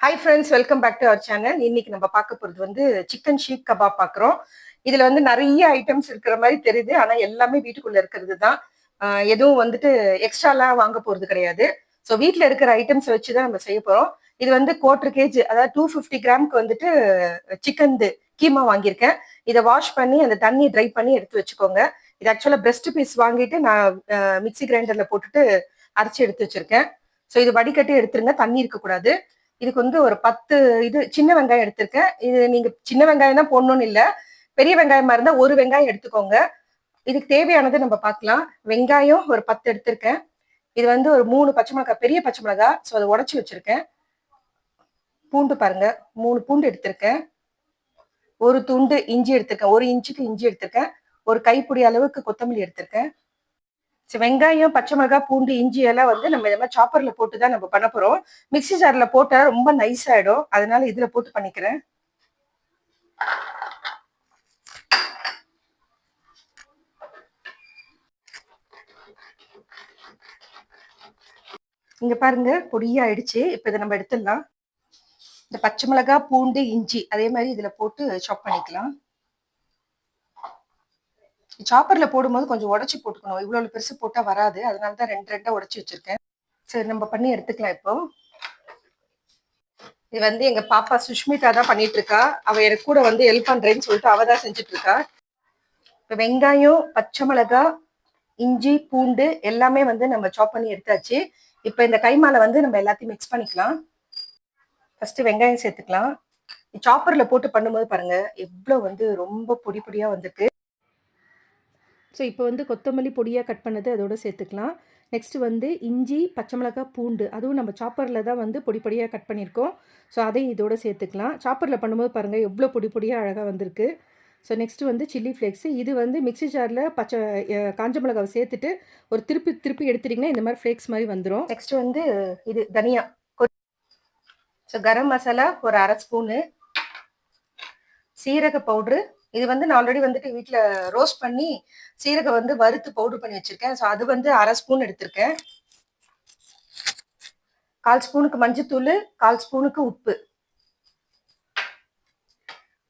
Hi friends, welcome back to our channel. இன்னைக்கு நம்ம பார்க்க போகிறது வந்து சிக்கன் ஷீக் கபாப் பார்க்குறோம். இதில் வந்து நிறைய ஐட்டம்ஸ் இருக்கிற மாதிரி தெரியுது, ஆனால் எல்லாமே வீட்டுக்குள்ளே இருக்கிறது தான். எதுவும் வந்துட்டு எக்ஸ்ட்ராலாம் வாங்க போகிறது கிடையாது. ஸோ வீட்டில் இருக்கிற ஐட்டம்ஸ் வச்சு தான் நம்ம செய்ய போகிறோம். இது வந்து 1/4 kg, அதாவது 250 கிராமுக்கு வந்துட்டு சிக்கன் கீமா வாங்கியிருக்கேன். இதை வாஷ் பண்ணி அந்த தண்ணி ட்ரை பண்ணி எடுத்து வச்சுக்கோங்க. இது ஆக்சுவலாக பிரெஸ்ட் பீஸ் வாங்கிட்டு நான் மிக்சி கிரைண்டரில் போட்டுட்டு அரைச்சி எடுத்து வச்சிருக்கேன். ஸோ இது வடிகட்டி எடுத்துருங்க, தண்ணி இருக்கக்கூடாது. இதுக்கு வந்து ஒரு 10 இது சின்ன வெங்காயம் எடுத்திருக்கேன். இது நீங்க சின்ன வெங்காயம் தான் போடணும்னு இல்லை, பெரிய வெங்காயமா இருந்தா ஒரு வெங்காயம் எடுத்துக்கோங்க. இதுக்கு தேவையானது நம்ம பார்க்கலாம். வெங்காயம் ஒரு 10 எடுத்திருக்கேன். இது வந்து ஒரு 3 பச்சை மிளகாய், பெரிய பச்சை மிளகாய், ஸோ அதை உடச்சி வச்சிருக்கேன். பூண்டு பாருங்க, 3 பூண்டு எடுத்திருக்கேன். ஒரு துண்டு இஞ்சி எடுத்திருக்கேன், 1 இன்ச்சுக்கு இஞ்சி எடுத்திருக்கேன். ஒரு கைப்பிடி அளவுக்கு கொத்தமல்லி எடுத்திருக்கேன். வெங்காயம், பச்சை மிளகாய், பூண்டு, இஞ்சி எல்லாம் வந்து நம்ம இந்த மாதிரி சாப்பர்ல போட்டு தான் நம்ம பண்ண போறோம். மிக்சி ஜார்ல போட்டா ரொம்ப நைஸ் ஆயிடும், அதனால இதுல போட்டு பண்ணிக்கிறேன். இங்க பாருங்க, பொடியா ஆயிடுச்சு. இப்ப இதை நம்ம எடுத்துடலாம். இந்த பச்சை மிளகாய், பூண்டு, இஞ்சி அதே மாதிரி இதுல போட்டு சாப் பண்ணிக்கலாம். சாப்பர்ல போடும்போது கொஞ்சம் உடச்சி போட்டுக்கணும், இவ்வளவு பெருசு போட்டா வராது, அதனாலதான் 2 உடச்சி வச்சிருக்கேன். சரி, நம்ம பண்ணி எடுத்துக்கலாம். இப்போ இது வந்து எங்க பாப்பா சுஷ்மிதா தான் பண்ணிட்டு இருக்கா. அவ எனக்கு கூட வந்து ஹெல்ப் பண்றேன்னு சொல்லிட்டு அவ தான் செஞ்சுட்டு இருக்கா. இப்போ வெங்காயம், பச்சை மிளகாய், இஞ்சி, பூண்டு எல்லாமே வந்து நம்ம சாப் பண்ணி எடுத்தாச்சு. இப்போ இந்த கைமால வந்து நம்ம எல்லாத்தையும் மிக்ஸ் பண்ணிக்கலாம். ஃபர்ஸ்ட் வெங்காயம் சேர்த்துக்கலாம். சாப்பர்ல போட்டு பண்ணும்போது பாருங்க எவ்வளோ வந்து ரொம்ப பொடி பொடியா வந்திருக்கு. ஸோ இப்போ வந்து கொத்தமல்லி பொடியாக கட் பண்ணது அதோட சேர்த்துக்கலாம். நெக்ஸ்ட்டு வந்து இஞ்சி, பச்சை மிளகாய், பூண்டு அதுவும் நம்ம சாப்பரில் தான் வந்து பொடி பொடியாக கட் பண்ணியிருக்கோம். ஸோ அதையும் இதோட சேர்த்துக்கலாம். சாப்பரில் பண்ணும்போது பாருங்கள் எவ்வளோ பொடி பொடியாக அழகாக வந்திருக்கு. ஸோ நெக்ஸ்ட்டு வந்து சில்லி ஃப்ளேக்ஸு. இது வந்து மிக்ஸி ஜாரில் காஞ்ச மிளகாவை சேர்த்துட்டு ஒரு திருப்பி திருப்பி எடுத்துட்டிங்கன்னா இந்த மாதிரி ஃப்ளேக்ஸ் மாதிரி வந்துடும். நெக்ஸ்ட்டு வந்து இது தனியா. ஸோ கரம் மசாலா ஒரு 1/2 ஸ்பூனு, சீரக பவுட்ரு. இது வந்து நான் ஆல்ரெடி வந்துட்டு வீட்டில் ரோஸ்ட் பண்ணி சீரகம் வந்து வறுத்து பவுடர் பண்ணி வச்சிருக்கேன். ஸோ அது வந்து 1/2 ஸ்பூன் எடுத்திருக்கேன். 1/4 ஸ்பூனுக்கு மஞ்சத்தூள், 1/4 ஸ்பூனுக்கு உப்பு,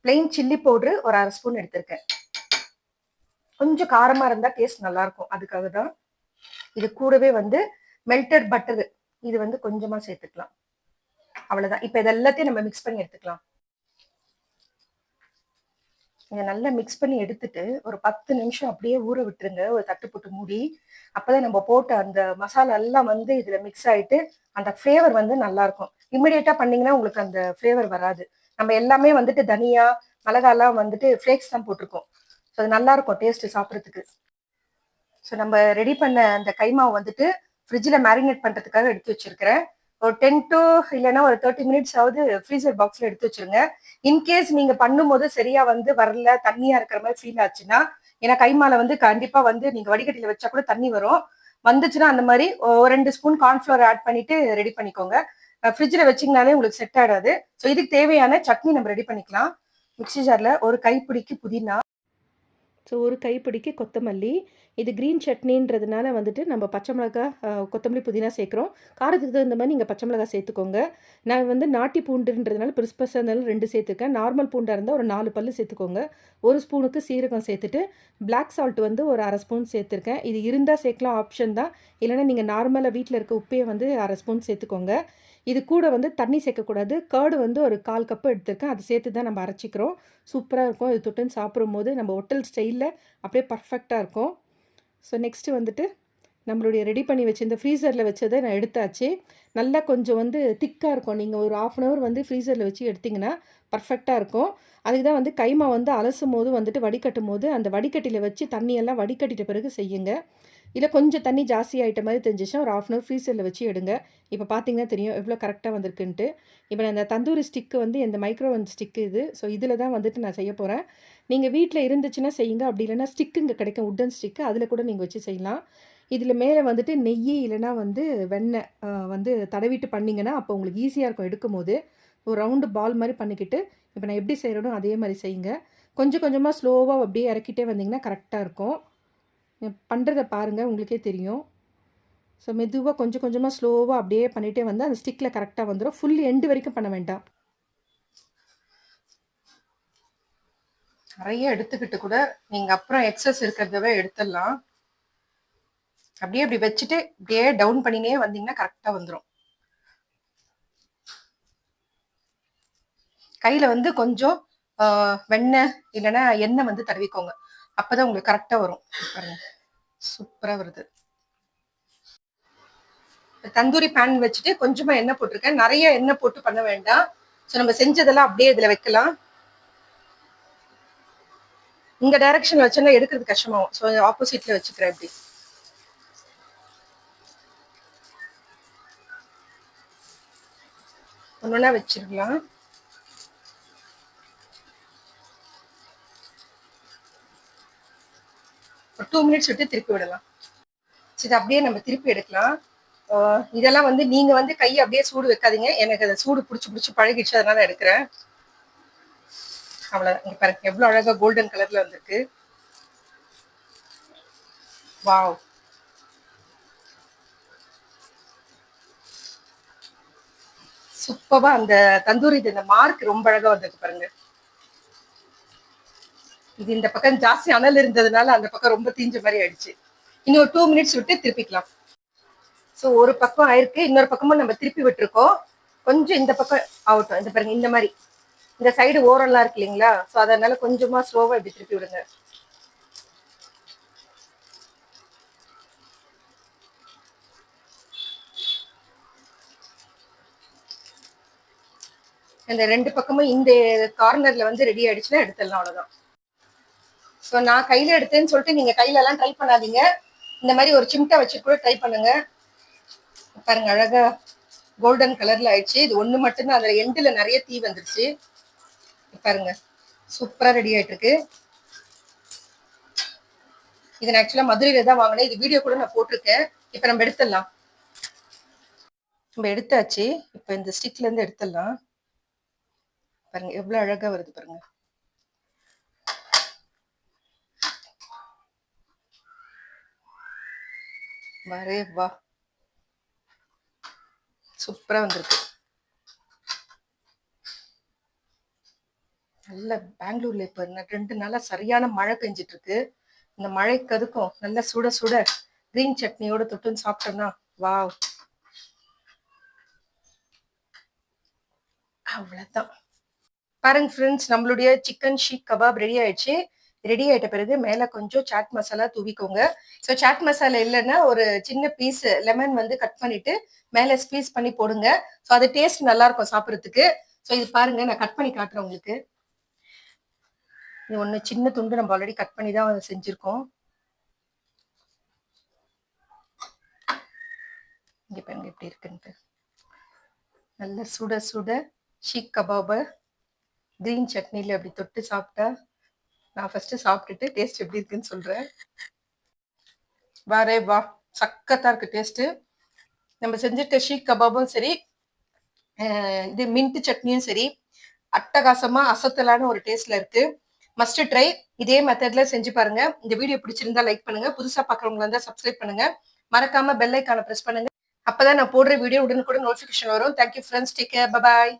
பிளெயின் சில்லி பவுட்ரு ஒரு 1/2 ஸ்பூன் எடுத்திருக்கேன். கொஞ்சம் காரமா இருந்தா டேஸ்ட் நல்லா இருக்கும், அதுக்காக தான். இது கூடவே வந்து மெல்டட் பட்டர், இது வந்து கொஞ்சமா சேர்த்துக்கலாம். அவ்வளவுதான். இப்போ இது எல்லாத்தையும் நம்ம மிக்ஸ் பண்ணி எடுத்துக்கலாம். இதை நல்லா மிக்ஸ் பண்ணி எடுத்துட்டு ஒரு 10 நிமிஷம் அப்படியே ஊற விட்டுருங்க, ஒரு தட்டு போட்டு மூடி. அப்பதான் நம்ம போட்ட அந்த மசாலா எல்லாம் வந்து இதுல மிக்ஸ் ஆயிட்டு அந்த ஃப்ளேவர் வந்து நல்லா இருக்கும். இமிடியேட்டா பண்ணீங்கன்னா உங்களுக்கு அந்த ஃப்ளேவர் வராது. நம்ம எல்லாமே வந்துட்டு தனியா, மிளகாலாம் வந்துட்டு ஃப்ளேக்ஸ் தான் போட்டிருக்கோம். ஸோ அது நல்லா இருக்கும் டேஸ்ட் சாப்பிட்றதுக்கு. ஸோ நம்ம ரெடி பண்ண அந்த கைமாவை வந்துட்டு ஃப்ரிட்ஜில் மேரினேட் பண்ணுறதுக்காக எடுத்து வச்சிருக்கிறேன். ஒரு 10 to இல்லைன்னா ஒரு 30 மினிட்ஸ் ஆகுது ஃப்ரீசர் பாக்ஸில் எடுத்து வச்சிருங்க. இன்கேஸ் நீங்கள் பண்ணும்போது சரியா வந்து வரல, தண்ணியாக இருக்கிற மாதிரி ஃபீல் ஆச்சுன்னா, ஏன்னா கைமால வந்து கண்டிப்பாக வந்து நீங்கள் வடிகட்டியில் வச்சா கூட தண்ணி வரும். வந்துச்சுன்னா அந்த மாதிரி ஒரு 2 ஸ்பூன் கார்ன்ஃப்ளவர் ஆட் பண்ணிட்டு ரெடி பண்ணிக்கோங்க. ஃப்ரிட்ஜில் வச்சிங்கனாலே உங்களுக்கு செட் ஆகிடாது. ஸோ இதுக்கு தேவையான சட்னி நம்ம ரெடி பண்ணிக்கலாம். மிக்ஸி ஜாரில் ஒரு கைப்பிடிக்கு புதினா, ஸோ ஒரு கைப்பிடிக்கு கொத்தமல்லி. இது க்ரீன் சட்னின்றதுனால வந்துட்டு நம்ம பச்சை மிளகா, கொத்தமல்லி, புதினா சேர்க்குறோம். காரத்துக்கு தகுந்த மாதிரி நீங்கள் பச்சை மிளகா சேர்த்துக்கோங்க. நான் வந்து நாட்டி பூண்டுன்றதுனால பெருசு பெருசாக இருந்தாலும் 2 சேர்த்துருக்கேன். நார்மல் பூண்டாக இருந்தால் ஒரு 4 பல்லு சேர்த்துக்கோங்க. 1 ஸ்பூனுக்கு சீரகம் சேர்த்துட்டு பிளாக் சால்ட் வந்து ஒரு 1/2 ஸ்பூன் சேர்த்துருக்கேன். இது இருந்தால் சேர்க்கலாம், ஆப்ஷன் தான். இல்லைன்னா நீங்கள் நார்மலாக வீட்டில் இருக்க உப்பையே வந்து 1/2 ஸ்பூன் சேர்த்துக்கோங்க. இது கூட வந்து தண்ணி சேர்க்கக்கூடாது. கர்டு வந்து ஒரு 1/4 கப்பு எடுத்திருக்கேன். அதை சேர்த்து தான் நம்ம அரைச்சிக்கிறோம். சூப்பராக இருக்கும். இது தொட்டுன்னு சாப்பிடும்போது நம்ம ஹோட்டல் ஸ்டைலில் அப்படியே பர்ஃபெக்டாக இருக்கும். ஸோ நெக்ஸ்ட்டு வந்துட்டு நம்மளுடைய ரெடி பண்ணி வச்சிருந்த ஃப்ரீசரில் வச்சதை நான் எடுத்தாச்சு. நல்லா கொஞ்சம் வந்து திக்காக இருக்கும். நீங்கள் ஒரு 1/2 அன் ஹவர் வந்து ஃப்ரீசரில் வச்சு எடுத்திங்கன்னா பர்ஃபெக்டாக இருக்கும். அதுக்கு தான் வந்து கைமா வந்து அலசும் போது வந்துட்டு வடிகட்டும் போது அந்த வடிகட்டியில் வச்சு தண்ணியெல்லாம் வடிகட்டிட்ட பிறகு செய்யுங்க. இல்லை கொஞ்சம் தண்ணி ஜாஸ்தி ஆகிட்ட மாதிரி தெரிஞ்சிச்சுன்னா ஒரு 1/2 அன் ஹவர் ஃப்ரீசரில் வச்சு எடுங்க. இப்போ பார்த்தீங்கன்னா தெரியும் எவ்வளோ கரெக்டாக வந்திருக்குன்ட்டு. இப்போ நான் இந்த தந்தூரி ஸ்டிக்கு வந்து இந்த மைக்ரோவன் ஸ்டிக்கு இது. ஸோ இதில் தான் வந்துட்டு நான் செய்ய போகிறேன். நீங்கள் வீட்டில் இருந்துச்சுன்னா செய்யுங்க, அப்படி இல்லைன்னா ஸ்டிக்கு இங்கே கிடைக்கும், உட்டன் ஸ்டிக்கு, அதில் கூட நீங்கள் வச்சு செய்யலாம். இதில் மேலே வந்துட்டு நெய் இல்லைன்னா வந்து வெண்ணெய் வந்து தடவிட்டு பண்ணிங்கன்னா அப்போ உங்களுக்கு ஈஸியாக இருக்கும் எடுக்கும்போது. ஒரு ரவுண்டு பால் மாதிரி பண்ணிக்கிட்டு இப்போ நான் எப்படி செய்கிறனோ அதே மாதிரி செய்யுங்க. கொஞ்சம் கொஞ்சமாக ஸ்லோவாக அப்படியே இறக்கிட்டே வந்தீங்கன்னா கரெக்டாக இருக்கும். பண்ணுறத பாருங்கள், உங்களுக்கே தெரியும். ஸோ மெதுவா கொஞ்சம் கொஞ்சமா ஸ்லோவா அப்படியே பண்ணிட்டே வந்தா அந்த ஸ்டிக்ல கரெக்ட்டா வந்துரும். ஃபுல் எண்ட் வரைக்கும் பண்ண வேண்டாம். நெறைய எடுத்துக்கிட்டு கூட நீங்க அப்புறம் எக்ஸஸ் இருக்கிறதவே எடுத்துடலாம். அப்படியே இப்படி வச்சுட்டு இப்படியே டவுன் பண்ணினே வந்தீங்கன்னா கரெக்ட்டா வந்துரும். கையில வந்து கொஞ்சம் வெண்ணெய் இல்லைன்னா எண்ணெய் வந்து தடவிக்கோங்க. அப்பதான் உங்களுக்கு கரெக்ட்டா வரும். பாருங்க. சூப்பரா வருது. தந்தூரி பேன் வச்சுட்டு கொஞ்சமா எண்ணெய் போட்டிருக்கேன். நிறைய எண்ணெய் போட்டு பண்ண வேண்டாம். ஸோ நம்ம செஞ்சதெல்லாம் அப்படியே இதுல வைக்கலாம். இந்த டைரக்ஷன்ல வச்சோன்னா எடுக்கிறது கஷ்டமாகும். ஸோ ஆப்போசிட்ல வச்சுக்கிறேன் இப்படி. ஒன்னொன்னா வச்சிருக்கலாம். ஒரு 2 மினிட்ஸ் விட்டு திருப்பி விடலாம். இது அப்படியே நம்ம திருப்பி எடுக்கலாம். இதெல்லாம் வந்து நீங்க வந்து கையை அப்படியே சூடு வைக்காதீங்க. எனக்கு அதை சூடு பிடிச்சி பிடிச்சி பழகிடுச்சு, அதனால எடுக்கிறேன். அவ்வளவுதான். இங்க பாருங்க எவ்வளவு அழகா கோல்டன் கலர்ல வந்திருக்கு. வாவ். சூப்பரா அந்த தந்தூரி இந்த மார்க் ரொம்ப அழகா வந்திருக்கு பாருங்க. இது இந்த பக்கம் ஜாஸ்தி அனல் இருந்ததுனால அந்த பக்கம் ரொம்ப தீஞ்ச மாதிரி ஆயிடுச்சு. இன்னும் ஒரு 2 மினிட்ஸ் விட்டு திருப்பிக்கலாம். ஸோ ஒரு பக்கம் ஆயிருக்கு, இன்னொரு பக்கமும் நம்ம திருப்பி விட்டுருக்கோம். கொஞ்சம் இந்த பக்கம் ஆகட்டும். இந்த பாருங்க இந்த மாதிரி இந்த சைடு ஓரம்லாம் இருக்கு இல்லைங்களா? ஸோ அதனால கொஞ்சமா ஸ்லோவா இப்படி திருப்பி விடுங்க. இந்த 2 பக்கமும் இந்த கார்னர்ல வந்து ரெடி ஆயிடுச்சுன்னா எடுத்துடலாம். அவ்வளவுதான். ஸோ நான் கையில எடுத்தேன்னு சொல்லிட்டு நீங்க கையில எல்லாம் ட்ரை பண்ணாதீங்க. இந்த மாதிரி ஒரு சிம்டா வச்சு கூட ட்ரை பண்ணுங்க. பாருங்க அழகா கோல்டன் கலர்ல ஆயிடுச்சு. இது ஒண்ணு மட்டும்தான், அதுல எண்டுல நிறைய தீ வந்துருச்சு. பாருங்க சூப்பரா ரெடி ஆயிட்டு இருக்கு. இது நான் ஆக்சுவலா மதுரையில தான் வாங்கினேன். இது வீடியோ கூட நான் போட்டிருக்கேன். இப்ப நம்ம எடுத்துடலாம். நம்ம எடுத்தாச்சு. இப்ப இந்த ஸ்டிக்ல இருந்து எடுத்துடலாம். பாருங்க எவ்வளவு அழகா வருது பாருங்க. வரே வா, சூப்பரா வந்திருக்கு. நல்ல பெங்களூர்ல இப்ப 2 நாளா சரியான மழை பெஞ்சிட்டு இருக்கு. இந்த மழைக்கு அதுக்கும் நல்ல சுட சுட கிரீன் சட்னியோட தொட்டுன்னு சாப்பிட்டோம்னா வாவ். அவ்வளவுதான். பாருங்க ஃப்ரெண்ட்ஸ், நம்மளுடைய சிக்கன் ஷீக் கபாப் ரெடி ஆயிடுச்சு. ரெடி ஆயிட்ட பிறகு மேல கொஞ்சம் சாட் மசாலா தூவிக்கோங்க. ஸோ சாட் மசாலா இல்லைன்னா ஒரு சின்ன பீஸ் லெமன் வந்து கட் பண்ணிட்டு மேல ஸ்பீஸ் பண்ணி போடுங்க. ஸோ அது டேஸ்ட் நல்லா இருக்கும் சாப்பிட்றதுக்கு. ஸோ இது பாருங்க, நான் கட் பண்ணி காட்டுறேன் உங்களுக்கு. இது ஒண்ணு சின்ன துண்டு நம்ம ஆல்ரெடி கட் பண்ணி தான் செஞ்சிருக்கோம். இங்க பாருங்க எப்படி இருக்குன்ட்டு. நல்ல சுட சுட ஷீக் கபாபை கிரீன் சட்னில அப்படி தொட்டு சாப்பிட்டா, நான் ஃபர்ஸ்ட் சாப்பிட்டுட்டு டேஸ்ட் எப்படி இருக்குன்னு சொல்றேன். வாரே வா, சக்கத்தா இருக்கு டேஸ்ட். நம்ம செஞ்சிருக்க ஷீக் கபாபும் சரி, இது மின்ட் சட்னியும் சரி, அட்டகாசமா அசத்தலான ஒரு டேஸ்ட்ல இருக்கு. Must try. இதே மெத்தட்ல செஞ்சு பாருங்க. இந்த வீடியோ பிடிச்சிருந்தா லைக் பண்ணுங்க. புதுசா பாக்குறவங்களா இருந்தா சப்ஸ்கிரைப் பண்ணுங்க. மறக்காம பெல் ஐக்கான பிரஸ் பண்ணுங்க. அப்பதான் நான் போடுற வீடியோ உடனுக்குடன் நோட்டிபிகேஷன் வரும். Thank you friends, take care, bye bye.